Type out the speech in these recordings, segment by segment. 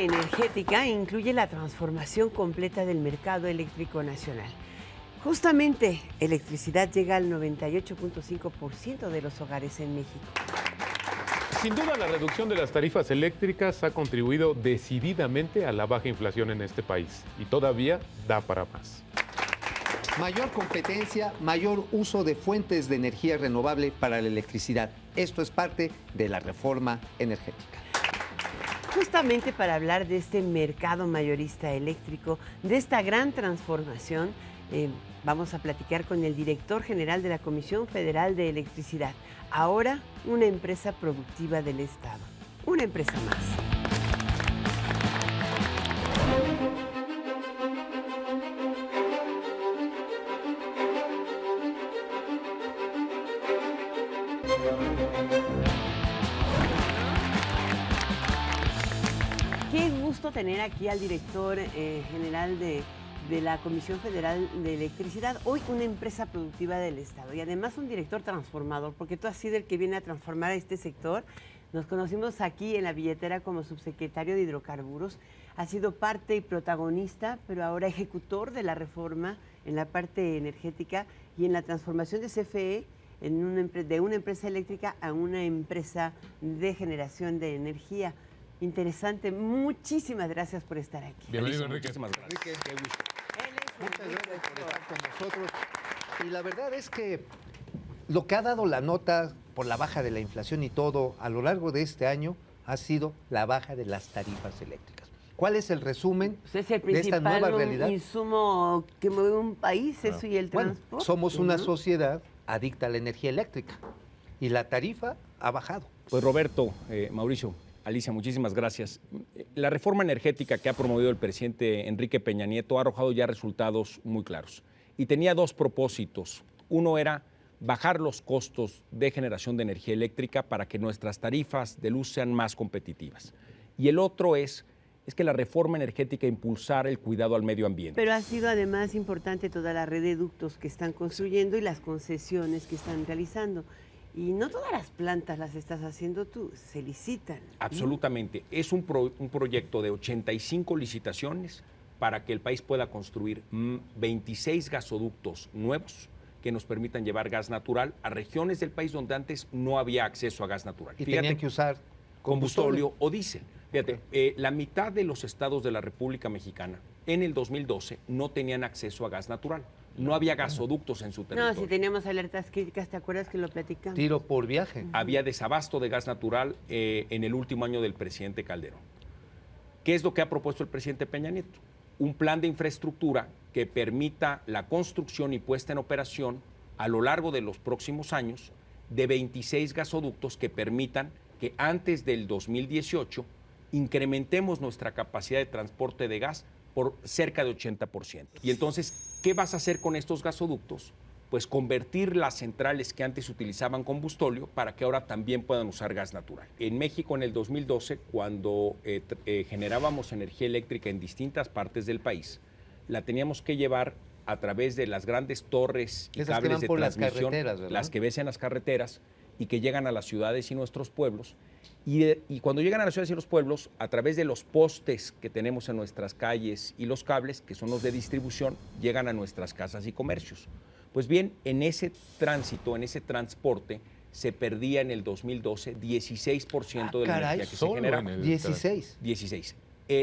energética incluye la transformación completa del mercado eléctrico nacional. Justamente, electricidad llega al 98.5% de los hogares en México. Sin duda, la reducción de las tarifas eléctricas ha contribuido decididamente a la baja inflación en este país y todavía da para más. Mayor competencia, mayor uso de fuentes de energía renovable para la electricidad. Esto es parte de la reforma energética. Justamente para hablar de este mercado mayorista eléctrico, de esta gran transformación, vamos a platicar con el director general de la Comisión Federal de Electricidad, ahora una empresa productiva del Estado, una empresa más. Qué gusto tener aquí al director general de la Comisión Federal de Electricidad, hoy una empresa productiva del Estado y además un director transformador, porque tú has sido el que viene a transformar a este sector. Nos conocimos aquí en la billetera como subsecretario de Hidrocarburos, has sido parte y protagonista, pero ahora ejecutor de la reforma en la parte energética y en la transformación de CFE de una empresa eléctrica a una empresa de generación de energía. Interesante. Muchísimas gracias por estar aquí. Bienvenido, Enrique. Muchísimas gracias. Enrique, qué gusto. Muchas gracias por estar con nosotros. Y la verdad es que lo que ha dado la nota por la baja de la inflación y todo a lo largo de este año ha sido la baja de las tarifas eléctricas. ¿Cuál es el resumen de esta nueva realidad? Es el principal insumo que mueve un país, eso y el transporte. Bueno, somos una sociedad adicta a la energía eléctrica y la tarifa ha bajado. Pues Roberto, Mauricio, Alicia, muchísimas gracias. La reforma energética que ha promovido el presidente Enrique Peña Nieto ha arrojado ya resultados muy claros. Y tenía dos propósitos. Uno era bajar los costos de generación de energía eléctrica para que nuestras tarifas de luz sean más competitivas. Y el otro es que la reforma energética impulsara el cuidado al medio ambiente. Pero ha sido además importante toda la red de ductos que están construyendo y las concesiones que están realizando. Y no todas las plantas las estás haciendo tú, se licitan. Absolutamente. ¿No? Es un proyecto de 85 licitaciones para que el país pueda construir 26 gasoductos nuevos que nos permitan llevar gas natural a regiones del país donde antes no había acceso a gas natural. Y tenían que usar combustóleo o diésel. Fíjate, la mitad de los estados de la República Mexicana en el 2012 no tenían acceso a gas natural. No había gasoductos en su territorio. No, si teníamos alertas críticas, ¿te acuerdas que lo platicamos? Tiro por viaje. Había desabasto de gas natural en el último año del presidente Calderón. ¿Qué es lo que ha propuesto el presidente Peña Nieto? Un plan de infraestructura que permita la construcción y puesta en operación a lo largo de los próximos años de 26 gasoductos que permitan que antes del 2018 incrementemos nuestra capacidad de transporte de gas por cerca de 80%. Y entonces, ¿qué vas a hacer con estos gasoductos? Pues convertir las centrales que antes utilizaban combustóleo para que ahora también puedan usar gas natural. En México, en el 2012, cuando generábamos energía eléctrica en distintas partes del país, la teníamos que llevar a través de las grandes torres y esas cables que van de por transmisión, las carreteras, ¿verdad? las que ves en las carreteras y que llegan a las ciudades y nuestros pueblos. Y cuando llegan a las ciudades y los pueblos, a través de los postes que tenemos en nuestras calles y los cables, que son los de distribución, llegan a nuestras casas y comercios. Pues bien, en ese tránsito, en ese transporte, se perdía en el 2012 16% de la energía que se generaba. 16.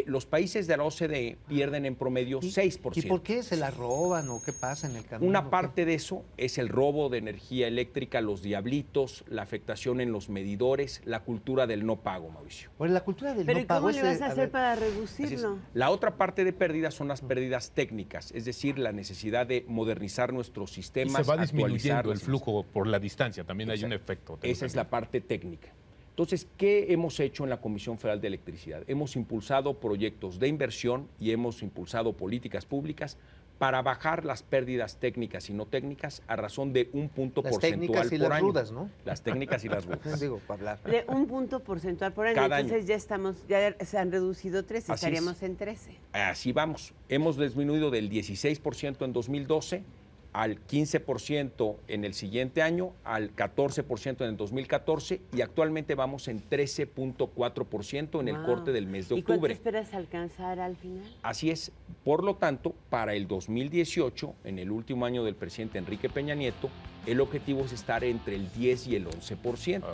Los países de la OCDE pierden en promedio 6%. ¿Y por qué se la roban o qué pasa en el camino? Una parte de eso es el robo de energía eléctrica, los diablitos, la afectación en los medidores, la cultura del no pago, Mauricio. Bueno, la cultura del no pago. ¿Pero cómo le vas a hacer para reducirlo? La otra parte de pérdidas son las pérdidas técnicas, es decir, la necesidad de modernizar nuestro sistema. Y se va disminuyendo el flujo por la distancia, también hay un efecto. Esa es la parte técnica. Entonces, ¿qué hemos hecho en la Comisión Federal de Electricidad? Hemos impulsado proyectos de inversión y hemos impulsado políticas públicas para bajar las pérdidas técnicas y no técnicas a razón de un punto porcentual por año. Las técnicas y las rudas, ¿no? Las técnicas y las rudas. Digo, para hablar. De un punto porcentual por año. Cada Entonces año. ya se han reducido 3, Así estaríamos es. en 13. Así vamos. Hemos disminuido del 16% en 2012 al 15% en el siguiente año, al 14% en el 2014 y actualmente vamos en 13.4% en el corte del mes de ¿Y cuánto octubre. esperas alcanzar al final? Así es. Por lo tanto, para el 2018, en el último año del presidente Enrique Peña Nieto, el objetivo es estar entre el 10 y el 11%.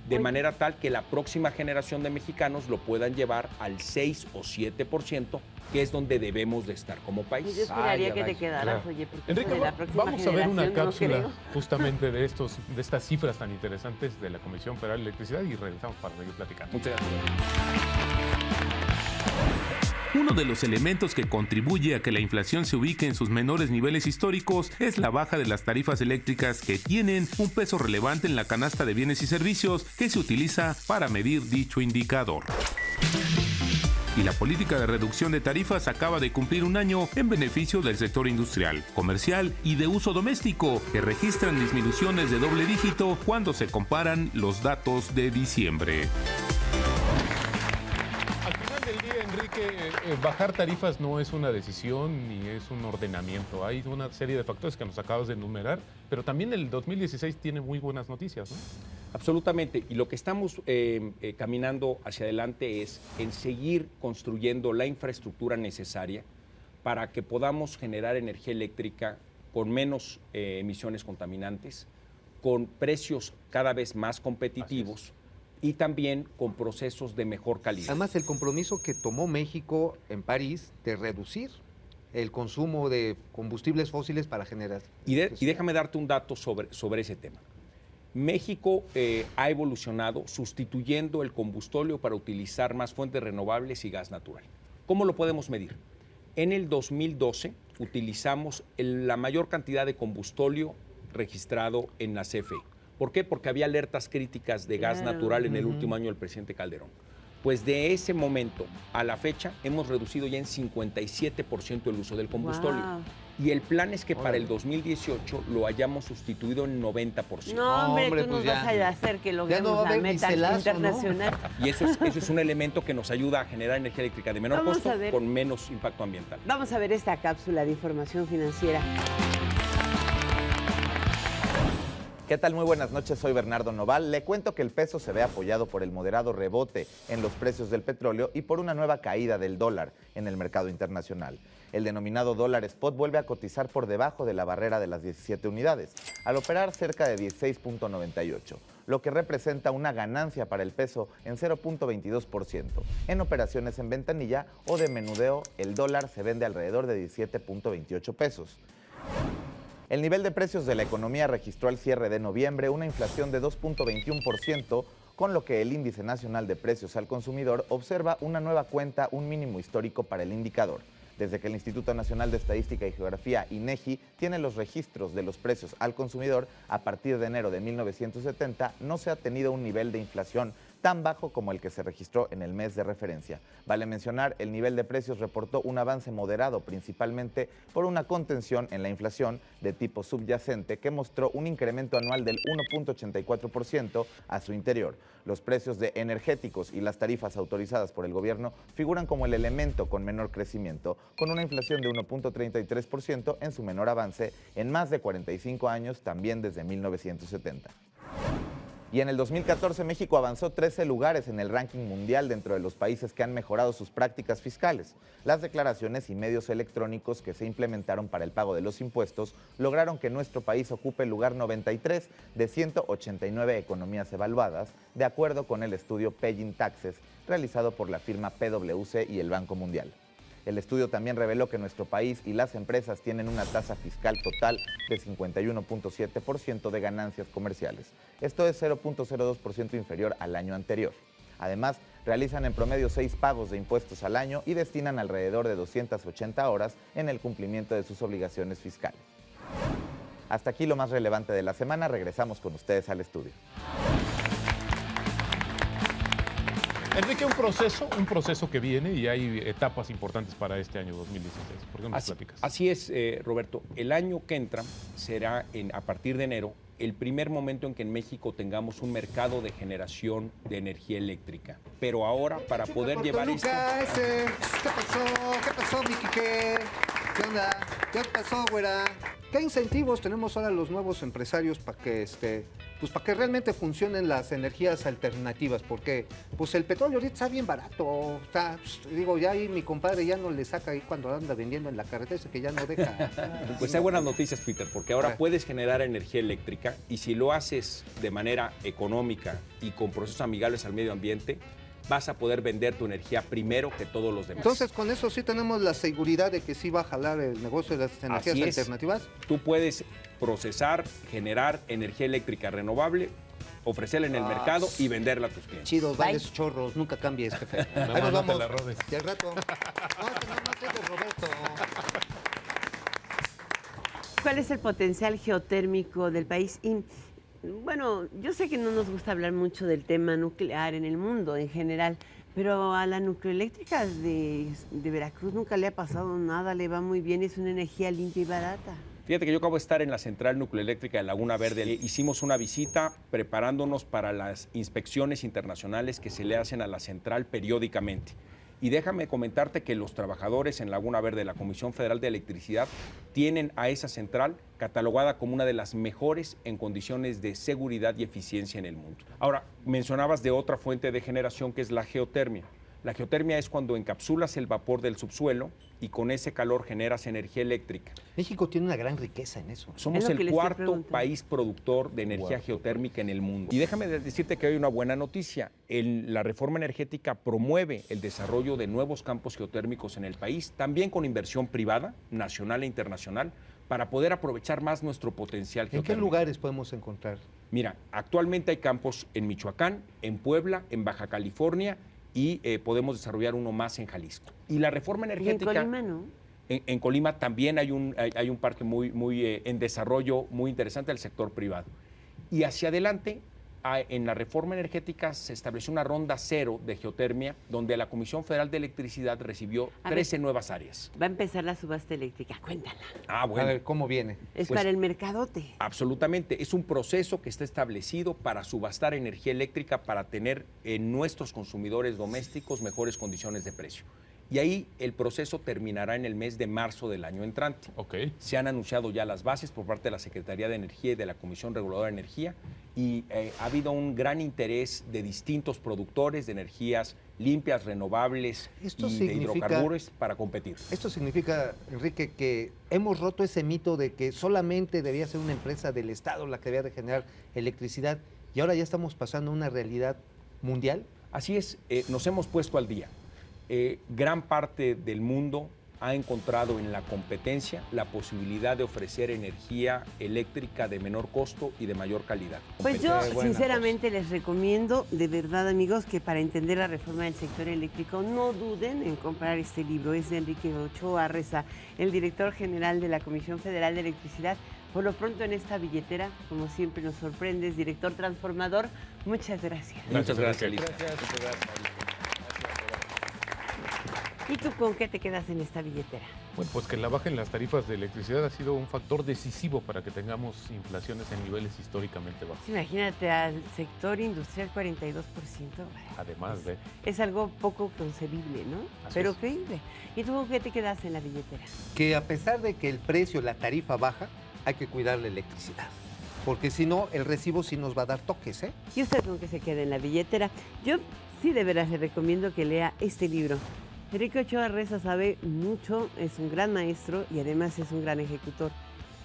De manera tal que la próxima generación de mexicanos lo puedan llevar al 6 o 7%, que es donde debemos de estar como país. Yo esperaría que te quedaras, oye, porque Enrique, de la próxima vamos a ver una generación no cápsula creo. justamente de estas cifras tan interesantes de la Comisión Federal de Electricidad y regresamos para seguir platicando. Muchas gracias. Uno de los elementos que contribuye a que la inflación se ubique en sus menores niveles históricos es la baja de las tarifas eléctricas, que tienen un peso relevante en la canasta de bienes y servicios que se utiliza para medir dicho indicador. Y la política de reducción de tarifas acaba de cumplir un año en beneficio del sector industrial, comercial y de uso doméstico, que registran disminuciones de doble dígito cuando se comparan los datos de diciembre. Al final del día, Enrique, bajar tarifas no es una decisión ni es un ordenamiento. Hay una serie de factores que nos acabas de enumerar, pero también el 2016 tiene muy buenas noticias, ¿no? Absolutamente. Y lo que estamos caminando hacia adelante es en seguir construyendo la infraestructura necesaria para que podamos generar energía eléctrica con menos emisiones contaminantes, con precios cada vez más competitivos y también con procesos de mejor calidad. Además, el compromiso que tomó México en París de reducir el consumo de combustibles fósiles para generar. Y déjame darte un dato sobre ese tema. México ha evolucionado sustituyendo el combustóleo para utilizar más fuentes renovables y gas natural. ¿Cómo lo podemos medir? En el 2012 utilizamos la mayor cantidad de combustóleo registrado en la CFE. ¿Por qué? Porque había alertas críticas de gas natural en el último año del presidente Calderón. Pues de ese momento a la fecha hemos reducido ya en 57% el uso del combustóleo. Wow. Y el plan es que para el 2018 lo hayamos sustituido en 90%. No, hombre, tú pues nos ya. vas a hacer que Ya logremos no va a la haber meta bicelazo, internacional. Y eso es un elemento que nos ayuda a generar energía eléctrica de menor Vamos costo a ver. con menos impacto ambiental. Vamos a ver esta cápsula de información financiera. ¿Qué tal? Muy buenas noches, soy Bernardo Noval. Le cuento que el peso se ve apoyado por el moderado rebote en los precios del petróleo y por una nueva caída del dólar en el mercado internacional. El denominado dólar spot vuelve a cotizar por debajo de la barrera de las 17 unidades, al operar cerca de 16.98, lo que representa una ganancia para el peso en 0.22%. En operaciones en ventanilla o de menudeo, el dólar se vende alrededor de 17.28 pesos. El nivel de precios de la economía registró al cierre de noviembre una inflación de 2.21%, con lo que el Índice Nacional de Precios al Consumidor observa una nueva cuenta, un mínimo histórico para el indicador. Desde que el Instituto Nacional de Estadística y Geografía, INEGI, tiene los registros de los precios al consumidor a partir de enero de 1970, no se ha tenido un nivel de inflación tan bajo como el que se registró en el mes de referencia. Vale mencionar, el nivel de precios reportó un avance moderado, principalmente por una contención en la inflación de tipo subyacente que mostró un incremento anual del 1.84% a su interior. Los precios de energéticos y las tarifas autorizadas por el gobierno figuran como el elemento con menor crecimiento, con una inflación de 1.33% en su menor avance en más de 45 años, también desde 1970. Y en el 2014 México avanzó 13 lugares en el ranking mundial dentro de los países que han mejorado sus prácticas fiscales. Las declaraciones y medios electrónicos que se implementaron para el pago de los impuestos lograron que nuestro país ocupe el lugar 93 de 189 economías evaluadas, de acuerdo con el estudio Paying Taxes realizado por la firma PwC y el Banco Mundial. El estudio también reveló que nuestro país y las empresas tienen una tasa fiscal total de 51.7% de ganancias comerciales. Esto es 0.02% inferior al año anterior. Además, realizan en promedio 6 pagos de impuestos al año y destinan alrededor de 280 horas en el cumplimiento de sus obligaciones fiscales. Hasta aquí lo más relevante de la semana. Regresamos con ustedes al estudio. Enrique, un proceso que viene y hay etapas importantes para este año 2016. ¿Por qué no nos platicas? Así es, Roberto. El año que entra será, a partir de enero, el primer momento en que en México tengamos un mercado de generación de energía eléctrica. Pero ahora, para poder llevar esto... ¿Qué pasó? ¿Qué pasó, mi Quique? ¿Qué onda? ¿Qué pasó, güera? ¿qué incentivos tenemos ahora los nuevos empresarios para que pues para que realmente funcionen las energías alternativas? Porque pues el petróleo ahorita está bien barato, digo, ya ahí mi compadre ya no le saca ahí cuando anda vendiendo en la carretera, ese que ya no deja. Pues hay buenas noticias, Peter, porque ahora puedes generar energía eléctrica y si lo haces de manera económica y con procesos amigables al medio ambiente, vas a poder vender tu energía primero que todos los demás. Entonces, con eso sí tenemos la seguridad de que sí va a jalar el negocio de las energías Así es. alternativas. Tú puedes procesar, generar energía eléctrica renovable, ofrecerla en el mercado y venderla a tus clientes. Chidos, vales, chorros, nunca cambies, jefe. Ahí más nos no te vamos. la robes. Y al rato. No, que nada más es de Roberto. ¿Cuál es el potencial geotérmico del país? Y, bueno, yo sé que no nos gusta hablar mucho del tema nuclear en el mundo en general, pero a la nucleoeléctrica de Veracruz nunca le ha pasado nada, le va muy bien, es una energía limpia y barata. Fíjate que yo acabo de estar en la central nucleoeléctrica de Laguna Verde. Hicimos una visita preparándonos para las inspecciones internacionales que se le hacen a la central periódicamente. Y déjame comentarte que los trabajadores en Laguna Verde de la Comisión Federal de Electricidad tienen a esa central catalogada como una de las mejores en condiciones de seguridad y eficiencia en el mundo. Ahora, mencionabas de otra fuente de generación que es la geotermia. La geotermia es cuando encapsulas el vapor del subsuelo y con ese calor generas energía eléctrica. México tiene una gran riqueza en eso. Somos Es lo que el le estoy cuarto preguntando. país productor de energía geotérmica en el mundo. Y déjame decirte que hay una buena noticia. La reforma energética promueve el desarrollo de nuevos campos geotérmicos en el país, también con inversión privada, nacional e internacional, para poder aprovechar más nuestro potencial ¿En geotérmico. qué lugares podemos encontrar? Mira, actualmente hay campos en Michoacán, en Puebla, en Baja California y podemos desarrollar uno más en Jalisco. Y la reforma Y en energética... Colima, ¿no? En Colima también hay un parque muy en desarrollo, muy interesante del sector privado. Y hacia adelante, en la reforma energética se estableció una ronda cero de geotermia, donde la Comisión Federal de Electricidad recibió A ver. 13 nuevas áreas. Va a empezar la subasta eléctrica, cuéntala. Ah, A bueno. ver, ¿cómo viene? Es Pues- para el mercadote. Absolutamente. Es un proceso que está establecido para subastar energía eléctrica para tener en nuestros consumidores domésticos mejores condiciones de precio. Y ahí el proceso terminará en el mes de marzo del año entrante. Ok. Se han anunciado ya las bases por parte de la Secretaría de Energía y de la Comisión Reguladora de Energía y ha habido un gran interés de distintos productores de energías limpias, renovables Esto y de significa- hidrocarburos para competir. Esto significa, Enrique, que hemos roto ese mito de que solamente debía ser una empresa del Estado la que debía de generar electricidad y ahora ya estamos pasando a una realidad mundial. Así es, nos hemos puesto al día. Gran parte del mundo ha encontrado en la competencia la posibilidad de ofrecer energía eléctrica de menor costo y de mayor calidad. Pues yo Competencia buena, sinceramente les recomiendo, de verdad amigos, que para entender la reforma del sector eléctrico no duden en comprar este libro. Es de Enrique Ochoa Reza, el director general de la Comisión Federal de Electricidad. Por lo pronto en esta billetera, como siempre nos sorprendes, director transformador, muchas gracias. Muchas gracias, Enrique. Lisa. ¿Y tú con qué te quedas en esta billetera? Bueno, pues que la baja en las tarifas de electricidad ha sido un factor decisivo para que tengamos inflaciones en niveles históricamente bajos. Imagínate al sector industrial 42%. Además de... Es algo poco concebible, ¿no? Así Pero es. creíble. ¿Y tú con qué te quedas en la billetera? Que a pesar de que el precio, la tarifa baja, hay que cuidar la electricidad. Porque si no, el recibo sí nos va a dar toques, ¿eh? ¿Y usted con qué se queda en la billetera? Yo sí de veras le recomiendo que lea este libro. Enrique Ochoa Reza sabe mucho, es un gran maestro y además es un gran ejecutor.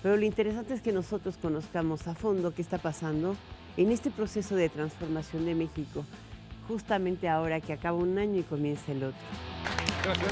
Pero lo interesante es que nosotros conozcamos a fondo qué está pasando en este proceso de transformación de México, justamente ahora que acaba un año y comienza el otro. Gracias.